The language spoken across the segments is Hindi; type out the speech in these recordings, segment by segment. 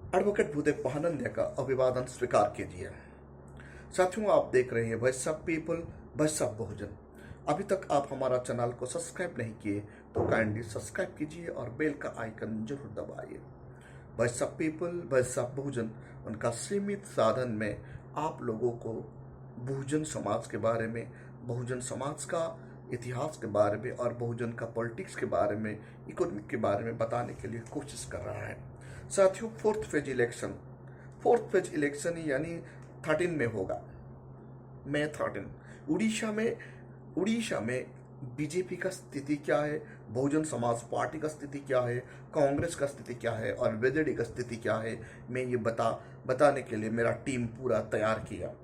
एडवोकेट भूदेव महानंद का अभिवादन स्वीकार कीजिए। साथियों, आप देख रहे हैं voice of people, voice of Bahujan. अभी तक आप हमारा चैनल को सब्सक्राइब नहीं किए तो काइंडली सब्सक्राइब कीजिए और बेल का आइकन जरूर दबाइए। Voice of people, voice of Bahujan उनका सीमित साधन में आप लोगों को बहुजन समाज के बारे में, बहुजन समाज का इतिहास के बारे में और बहुजन का पॉलिटिक्स के बारे में, इकोनॉमिक के बारे में बताने के लिए कोशिश कर रहा है। साथियों, फोर्थ फेज इलेक्शन यानी 13 में होगा, मई 13। उड़ीसा में बीजेपी का स्थिति क्या है, बहुजन समाज पार्टी का स्थिति क्या है, कांग्रेस का स्थिति क्या है और बीजेडी का स्थिति क्या है, मैं ये बताने के लिए मेरा टीम पूरा तैयार किया।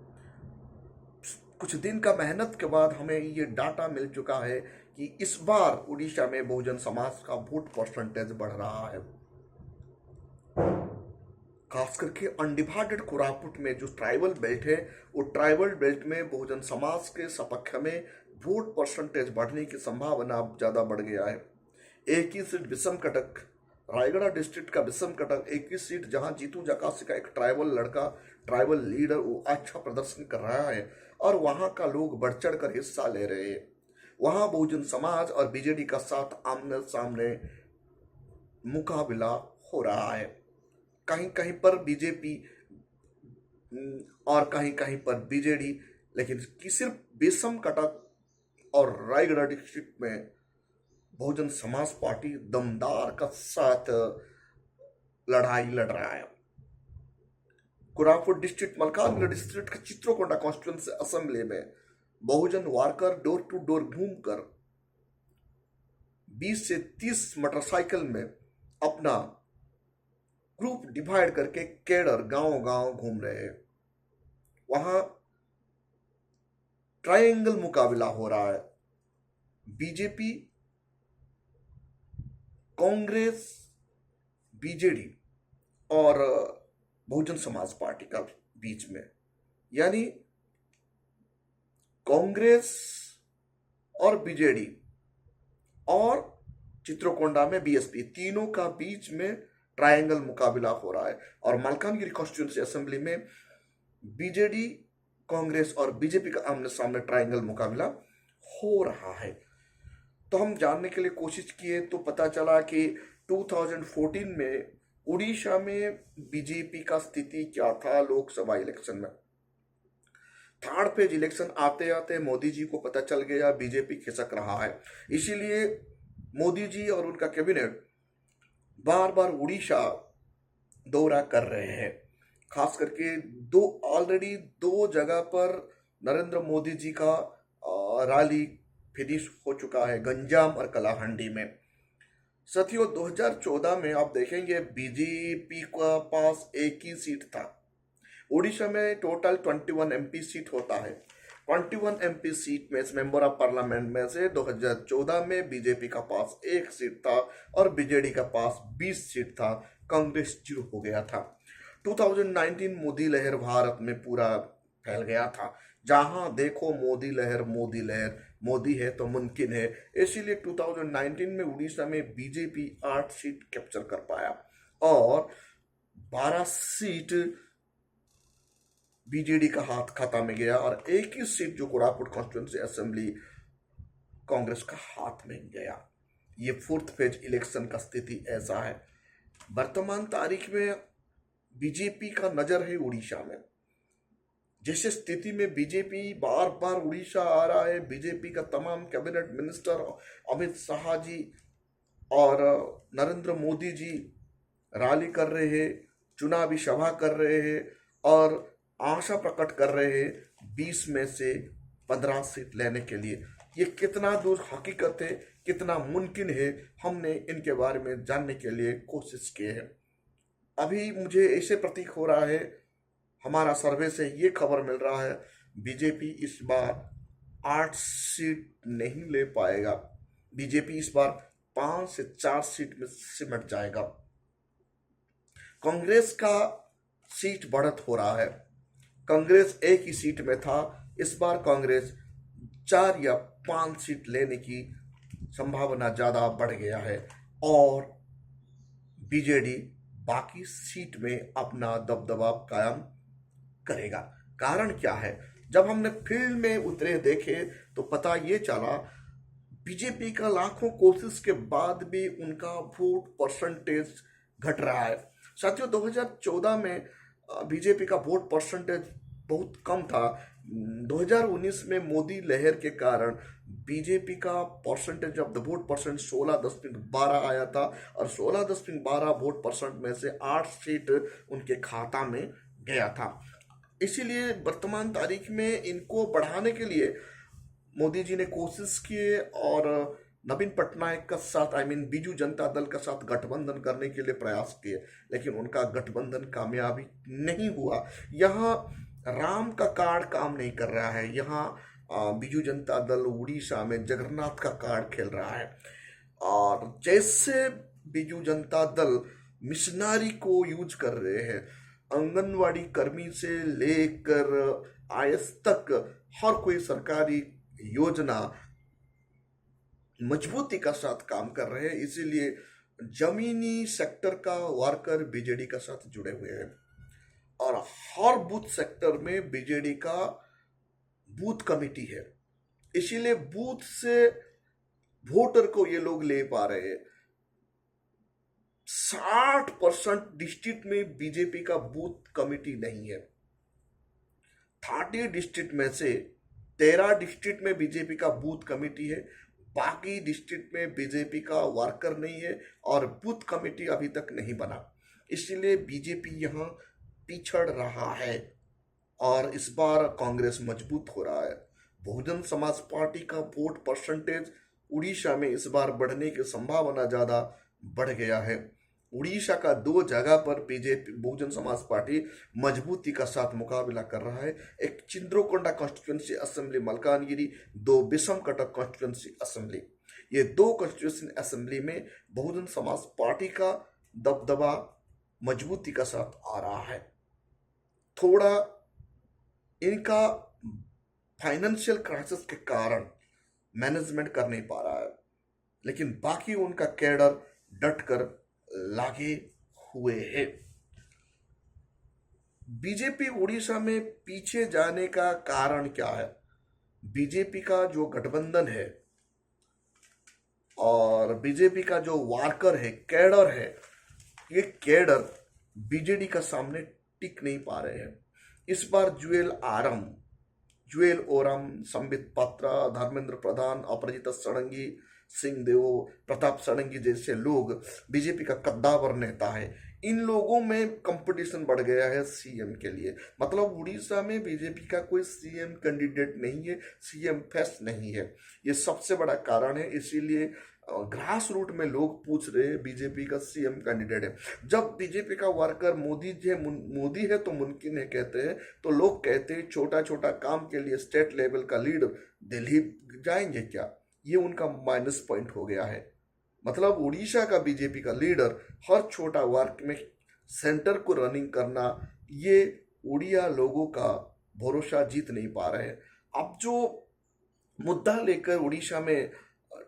कुछ दिन का मेहनत के बाद हमें ये डाटा मिल चुका है कि इस बार उड़ीसा में बहुजन समाज का वोट परसेंटेज बढ़ रहा है। खास करके अनडिवाइडेड कोरापुट में जो ट्राइबल बेल्ट है, वो ट्राइबल बेल्ट में बहुजन समाज के सपक्ष में वोट परसेंटेज बढ़ने की संभावना अब ज्यादा बढ़ गया है। एक ही सीट विषम कटक, रायगढ़ डिस्ट्रिक्ट का विषम कटक एक ही सीट, जहां जीतू जकासी का एक ट्राइबल लड़का, ट्राइबल लीडर, वो अच्छा प्रदर्शन कर रहा है और वहां का लोग बढ़ चढ़ कर हिस्सा ले रहे हैं। वहां बहुजन समाज और बीजेडी का साथ आमने सामने मुकाबला हो रहा है। कहीं कहीं पर बीजेपी और कहीं कहीं पर बीजेडी, लेकिन कि सिर्फ बेसम कटक और रायगढ़ डिस्ट्रिक्ट में बहुजन समाज पार्टी दमदार का साथ लड़ाई लड़ रहा है। कोरापुट डिस्ट्रिक्ट, मलकानगिरी डिस्ट्रिक्ट का चित्रोकोंडा कॉन्स्टिट्यूंसी असेंबली में बहुजन वार्कर डोर टू डोर घूमकर 20 से 30 मोटरसाइकिल में अपना ग्रुप डिवाइड करके कैडर गांव गांव घूम रहे हैं। वहां ट्रायंगल मुकाबला हो रहा है, बीजेपी, कांग्रेस, बीजेडी और बहुजन समाज पार्टी का बीच में, यानी कांग्रेस और बीजेडी और चित्रोकोंडा में बीएसपी, तीनों का बीच में ट्रायंगल मुकाबला हो रहा है। और मलकानगिरी कॉन्स्टिट्यूंसी असेंबली में बीजेडी, कांग्रेस और बीजेपी का आमने सामने ट्रायंगल मुकाबला हो रहा है। तो हम जानने के लिए कोशिश किए तो पता चला कि 2014 में उड़ीसा में बीजेपी का स्थिति क्या था। लोकसभा इलेक्शन में थर्ड फेज इलेक्शन आते आते मोदी जी को पता चल गया बीजेपी खिसक रहा है, इसीलिए मोदी जी और उनका कैबिनेट बार बार उड़ीसा दौरा कर रहे हैं। खास करके ऑलरेडी दो जगह पर नरेंद्र मोदी जी का रैली फिनिश हो चुका है, गंजाम और कलाहंडी में। साथियों, 2014 में आप देखेंगे बीजेपी का पास एक ही सीट था। उड़ीसा में टोटल 21 एमपी सीट होता है। 21 एमपी सीट में मेंबर ऑफ पार्लियामेंट में से 2014 में बीजेपी का पास एक सीट था और बीजेडी का पास 20 सीट था। कांग्रेस 0 हो गया था। 2019 मोदी लहर भारत में पूरा फैल गया था। जहां देखो मोदी लहर, मोदी लहर, मोदी है तो मुमकिन है। इसीलिए 2019 में उड़ीसा में बीजेपी 8 सीट कैप्चर कर पाया और 12 सीट बीजेडी का हाथ खाता में गया और एक ही सीट जो कोरापुट कॉन्स्टिट्यूंसी असेंबली कांग्रेस का हाथ में गया। ये फोर्थ फेज इलेक्शन का स्थिति ऐसा है। वर्तमान तारीख में बीजेपी का नजर है उड़ीसा में। जैसे स्थिति में बीजेपी बार बार उड़ीसा आ रहा है, बीजेपी का तमाम कैबिनेट मिनिस्टर अमित शाह जी और नरेंद्र मोदी जी रैली कर रहे हैं, चुनावी सभा कर रहे हैं और आशा प्रकट कर रहे हैं 20 में से 15 सीट लेने के लिए। ये कितना दूर हकीकत है, कितना मुमकिन है, हमने इनके बारे में जानने के लिए कोशिश की है। अभी मुझे ऐसे प्रतीक हो रहा है, हमारा सर्वे से ये खबर मिल रहा है बीजेपी इस बार 8 सीट नहीं ले पाएगा। बीजेपी इस बार 5 से 4 सीट में सिमट जाएगा। कांग्रेस का सीट बढ़त हो रहा है। कांग्रेस एक ही सीट में था, इस बार कांग्रेस 4 या 5 सीट लेने की संभावना ज्यादा बढ़ गया है और बीजेडी बाकी सीट में अपना दबदबा कायम करेगा। कारण क्या है? जब हमने फील्ड में उतरे देखे तो पता ये चला, बीजेपी का लाखों कोशिश के बाद भी उनका वोट परसेंटेज घट रहा है। साथियों, 2014 में बीजेपी का वोट परसेंटेज बहुत कम था। 2019 में मोदी लहर के कारण बीजेपी का percentage of the vote percent 16.12 आया था, और 16.12 वोट परसेंट में से 8 सीट उनके खाता में गया था। इसीलिए वर्तमान तारीख में इनको बढ़ाने के लिए मोदी जी ने कोशिश किए और नवीन पटनायक का साथ बीजू जनता दल का साथ गठबंधन करने के लिए प्रयास किए, लेकिन उनका गठबंधन कामयाबी नहीं हुआ। यहाँ राम का कार्ड काम नहीं कर रहा है। यहाँ बीजू जनता दल उड़ीसा में जगन्नाथ का कार्ड खेल रहा है। और जैसे बीजू जनता दल मिशनरी को यूज कर रहे हैं, आंगनवाड़ी कर्मी से लेकर आयस तक हर कोई सरकारी योजना मजबूती का साथ काम कर रहे हैं। इसीलिए जमीनी सेक्टर का वर्कर बीजेडी का साथ जुड़े हुए हैं, और हर बूथ सेक्टर में बीजेडी का बूथ कमेटी है। इसीलिए बूथ से वोटर को ये लोग ले पा रहे हैं। 60% डिस्ट्रिक्ट में बीजेपी का बूथ कमेटी नहीं है। 30 डिस्ट्रिक्ट में से 13 डिस्ट्रिक्ट में बीजेपी का बूथ कमेटी है, बाकी डिस्ट्रिक्ट में बीजेपी का वर्कर नहीं है और बूथ कमेटी अभी तक नहीं बना। इसलिए बीजेपी यहाँ पिछड़ रहा है और इस बार कांग्रेस मजबूत हो रहा है। बहुजन समाज पार्टी का वोट परसेंटेज उड़ीसा में इस बार बढ़ने की संभावना ज्यादा बढ़ गया है। उड़ीसा का 2 जगह पर बीजेपी बहुजन समाज पार्टी मजबूती का साथ मुकाबला कर रहा है। एक Chitrakonda constituency assembly Malkangiri, 2 Bissam Cuttack constituency assembly. ये 2 कॉन्स्टिट्यूंसी असेंबली में बहुजन समाज पार्टी का दबदबा मजबूती का साथ आ रहा है। थोड़ा इनका फाइनेंशियल क्राइसिस के कारण मैनेजमेंट कर नहीं पा रहा है, लेकिन बाकी उनका कैडर डटकर लागे हुए हैं। बीजेपी उड़ीसा में पीछे जाने का कारण क्या है? बीजेपी का जो गठबंधन है और बीजेपी का जो वर्कर है, कैडर है, ये कैडर बीजेडी का सामने टिक नहीं पा रहे हैं। इस बार जुएल ओरम, संबित पात्रा, धर्मेंद्र प्रधान, अपराजिता षडंगी, सिंहदेव, प्रताप षडंगी जैसे लोग बीजेपी का कद्दावर नेता है। इन लोगों में कंपटीशन बढ़ गया है सीएम के लिए। मतलब उड़ीसा में बीजेपी का कोई सीएम कैंडिडेट नहीं है, सीएम फेस नहीं है। ये सबसे बड़ा कारण है। इसीलिए ग्रास रूट में लोग पूछ रहे हैं बीजेपी का सीएम कैंडिडेट है। जब बीजेपी का वर्कर मोदी है तो मुमकिन है कहते हैं, तो लोग कहते हैं छोटा छोटा काम के लिए स्टेट लेवल का लीड दिल्ली जाएंगे क्या? ये उनका माइनस पॉइंट हो गया है। मतलब उड़ीसा का बीजेपी का लीडर हर छोटा वर्क में सेंटर को रनिंग करना, ये उड़िया लोगों का भरोसा जीत नहीं पा रहे हैं। अब जो मुद्दा लेकर उड़ीसा में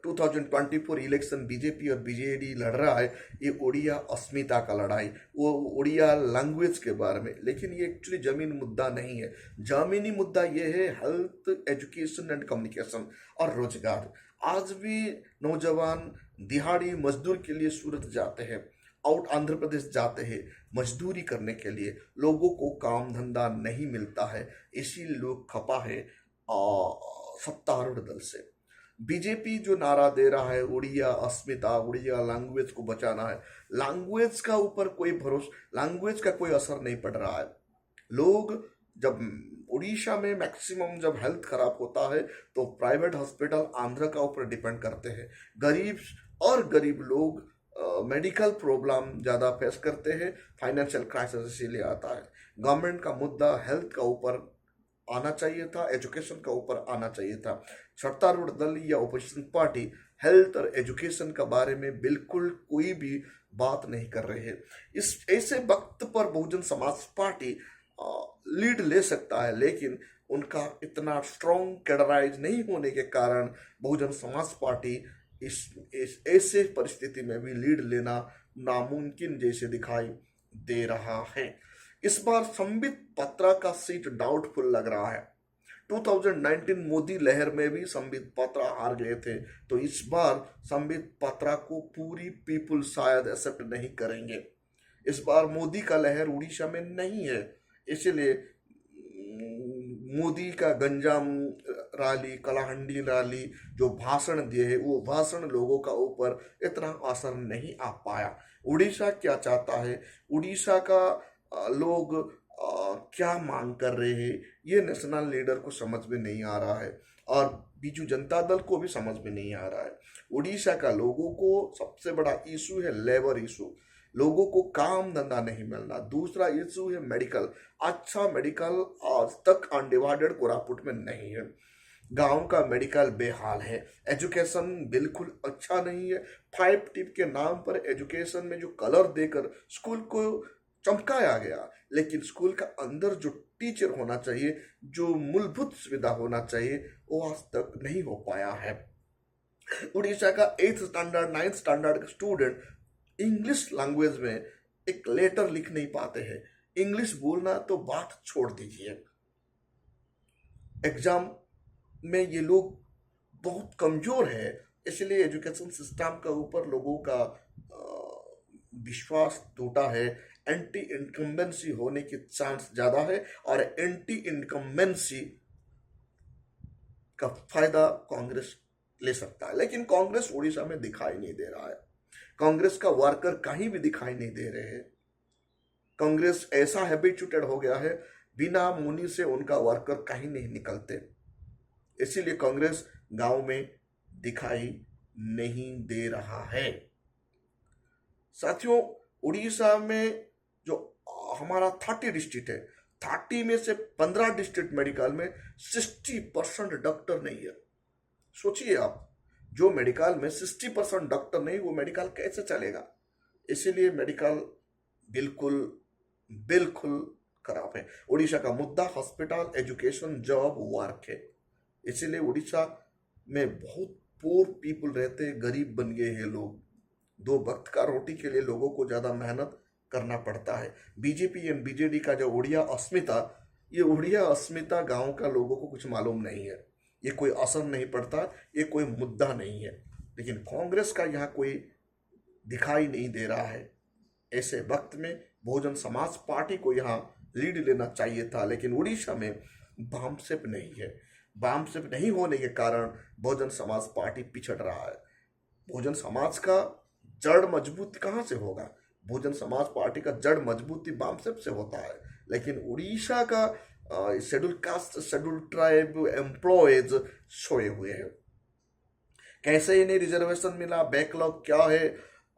2024 इलेक्शन बीजेपी और बीजेडी लड़ रहा है, ये उड़िया अस्मिता का लड़ाई, वो उड़िया लैंग्वेज के बारे में। लेकिन ये एक्चुअली जमीन मुद्दा नहीं है। जमीनी मुद्दा ये है हेल्थ, एजुकेशन एंड कम्युनिकेशन और रोजगार। आज भी नौजवान दिहाड़ी मजदूर के लिए सूरत जाते हैं, आउट आंध्र प्रदेश जाते हैं मजदूरी करने के लिए। लोगों को काम धंधा नहीं मिलता है, इसीलिए लोग खपा है सत्तारूढ़ दल से। बीजेपी जो नारा दे रहा है उड़िया अस्मिता, उड़िया लैंग्वेज को बचाना है, लैंग्वेज का ऊपर कोई भरोसा, लैंग्वेज का कोई असर नहीं पड़ रहा है। लोग जब उड़ीसा में मैक्सिमम जब हेल्थ खराब होता है तो प्राइवेट हॉस्पिटल आंध्र का ऊपर डिपेंड करते हैं। गरीब लोग मेडिकल प्रॉब्लम ज़्यादा फेस करते हैं, फाइनेंशियल क्राइसिस इसीलिए आता है। गवर्नमेंट का मुद्दा हेल्थ का ऊपर आना चाहिए था, एजुकेशन का ऊपर आना चाहिए था। सत्तारूढ़ दल या ओपोजिशन पार्टी हेल्थ और एजुकेशन के बारे में बिल्कुल कोई भी बात नहीं कर रहे हैं। इस ऐसे वक्त पर बहुजन समाज पार्टी लीड ले सकता है, लेकिन उनका इतना स्ट्रॉन्ग कैडराइज नहीं होने के कारण बहुजन समाज पार्टी इस ऐसे परिस्थिति में भी लीड लेना नामुमकिन जैसे दिखाई दे रहा है। इस बार संबित पात्रा का सीट डाउटफुल लग रहा है। 2019 मोदी लहर में भी संबित पात्रा हार गए थे, तो इस बार संबित पात्रा को पूरी पीपुल शायद एक्सेप्ट नहीं करेंगे। इस बार मोदी का लहर उड़ीसा में नहीं है, इसलिए मोदी का गंजाम रैली, कलाहंडी रैली जो भाषण दिए है, वो भाषण लोगों का ऊपर इतना असर नहीं आ पाया। उड़ीसा क्या चाहता है, उड़ीसा का लोग क्या मांग कर रहे हैं, ये नेशनल लीडर को समझ में नहीं आ रहा है और बीजू जनता दल को भी समझ में नहीं आ रहा है। उड़ीसा का लोगों को सबसे बड़ा इशू है लेबर इशू, लोगों को काम धंधा नहीं मिलना। दूसरा इशू है मेडिकल, अच्छा मेडिकल आज तक अनडिवाइडेड कोरापुट में नहीं है। गांव का मेडिकल बेहाल है, एजुकेशन बिल्कुल अच्छा नहीं है। 5 टिप के नाम पर एजुकेशन में जो कलर देकर स्कूल को चमकाया गया, लेकिन स्कूल का अंदर जो टीचर होना चाहिए, जो मूलभूत सुविधा होना चाहिए, वो आज तक नहीं हो पाया है। उड़ीसा का 8th स्टैंडर्ड 9th स्टैंडर्ड का स्टूडेंट इंग्लिश लैंग्वेज में एक लेटर लिख नहीं पाते हैं। इंग्लिश बोलना तो बात छोड़ दीजिए, एग्जाम में ये लोग बहुत कमजोर है। इसलिए एजुकेशन सिस्टम का ऊपर लोगों का विश्वास टूटा है। एंटी इनकम्बेंसी होने की चांस ज्यादा है और एंटी इनकम्बेंसी का फायदा कांग्रेस ले सकता है, लेकिन कांग्रेस उड़ीसा में दिखाई नहीं दे रहा है। कांग्रेस का वर्कर कहीं भी दिखाई नहीं दे रहे हैं। कांग्रेस ऐसा हैबिचुएटेड हो गया है, बिना मुनि से उनका वर्कर कहीं नहीं निकलते, इसीलिए कांग्रेस गांव में दिखाई नहीं दे रहा है। साथियों, उड़ीसा में जो हमारा 30 डिस्ट्रिक्ट है, 30 में से 15 डिस्ट्रिक्ट मेडिकल में 60% डॉक्टर नहीं है। सोचिए आप, जो मेडिकल में 60% डॉक्टर नहीं, वो मेडिकल कैसे चलेगा। इसीलिए मेडिकल बिल्कुल बिल्कुल खराब है। उड़ीसा का मुद्दा हॉस्पिटल, एजुकेशन, जॉब, वर्क है। इसीलिए उड़ीसा में बहुत पुअर पीपल रहते हैं, गरीब बन गए हैं लोग। 2 वक्त का रोटी के लिए लोगों को ज्यादा मेहनत करना पड़ता है। बीजेपी एंड बीजेडी का जो उड़िया अस्मिता, ये उड़िया अस्मिता गांव का लोगों को कुछ मालूम नहीं है, ये कोई असर नहीं पड़ता, ये कोई मुद्दा नहीं है। लेकिन कांग्रेस का यहाँ कोई दिखाई नहीं दे रहा है। ऐसे वक्त में बहुजन समाज पार्टी को यहाँ लीड लेना चाहिए था, लेकिन उड़ीसा में बामसेप नहीं है। बामसेप नहीं होने के कारण बहुजन समाज पार्टी पिछड़ रहा है। बहुजन समाज का जड़ मजबूत कहाँ से होगा? बहुजन समाज पार्टी का जड़ मजबूती बामसेप से होता है, लेकिन उड़ीसा का schedule caste, schedule tribe employees सोए हुए हैं। कैसे इन्हें रिजर्वेशन मिला, बैकलॉग क्या है,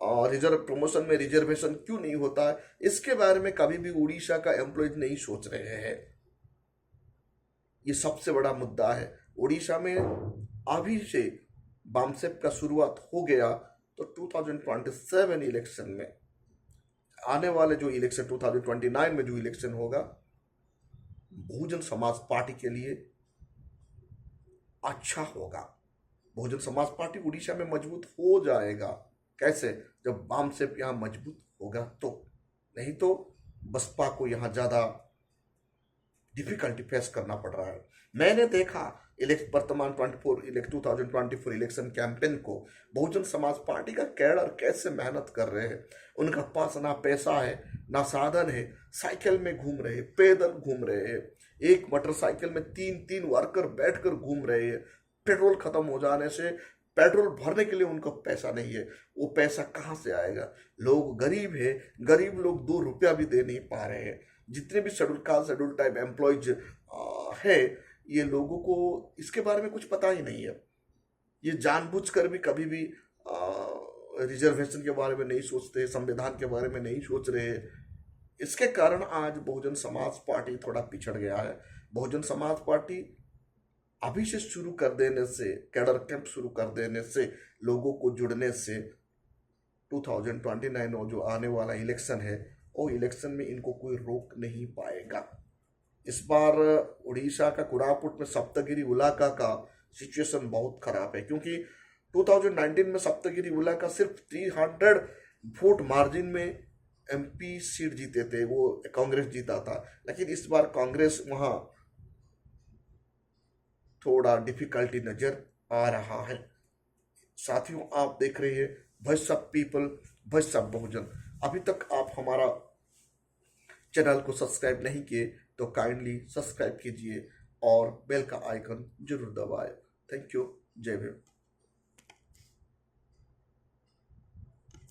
रिजर्व प्रमोशन में रिजर्वेशन क्यों नहीं होता है, इसके बारे में कभी भी उड़ीसा का एम्प्लॉयज नहीं सोच रहे हैं। ये सबसे बड़ा मुद्दा है। उड़ीसा में अभी से बामसेप का शुरुआत हो गया तो 2027 इलेक्शन में, आने वाले जो इलेक्शन 2029 में जो इलेक्शन होगा, बहुजन समाज पार्टी के लिए अच्छा होगा। बहुजन समाज पार्टी उड़ीसा में मजबूत हो जाएगा। कैसे? जब बामसेप यहाँ मजबूत होगा तो, नहीं तो बसपा को यहाँ ज्यादा डिफिकल्टी फेस करना पड़ रहा है। मैंने देखा वर्तमान 2024 इलेक्शन कैंपेन को, बहुजन समाज पार्टी का कैडर कैसे मेहनत कर रहे हैं। उनका पास ना पैसा है, ना साधन है, साइकिल में घूम रहे हैं, पैदल घूम रहे हैं, एक मोटरसाइकिल में 3-3 वर्कर बैठकर घूम रहे हैं। पेट्रोल खत्म हो जाने से पेट्रोल भरने के लिए उनको पैसा नहीं है। वो पैसा कहाँ से आएगा? लोग गरीब है, गरीब लोग 2 रुपया भी दे नहीं पा रहे हैं। जितने भी schedule caste, schedule type employees है, ये लोगों को इसके बारे में कुछ पता ही नहीं है। ये जानबूझकर भी कभी भी रिजर्वेशन के बारे में नहीं सोचते, संविधान के बारे में नहीं सोच रहे। इसके कारण आज बहुजन समाज पार्टी थोड़ा पिछड़ गया है। बहुजन समाज पार्टी अभी से शुरू कर देने से, कैडर कैंप शुरू कर देने से, लोगों को जुड़ने से 2029 जो आने वाला इलेक्शन है, वो इलेक्शन में इनको कोई रोक नहीं पाएगा। इस बार उड़ीसा का कोरापुट में सप्तगिरी उलाका का सिचुएशन बहुत खराब है, क्योंकि 2019 में सप्तगिरी उलाका सिर्फ वोट मार्जिन में एमपी सीट जीते थे, वो कांग्रेस जीता था, लेकिन इस बार कांग्रेस वहां थोड़ा डिफिकल्टी नजर आ रहा है। साथियों, आप देख रहे हैं voice of people, voice of Bahujan. अभी तक आप हमारा चैनल को सब्सक्राइब नहीं किए तो काइंडली सब्सक्राइब कीजिए और बेल का आइकन जरूर दबाएं। Thank you. जय भीम।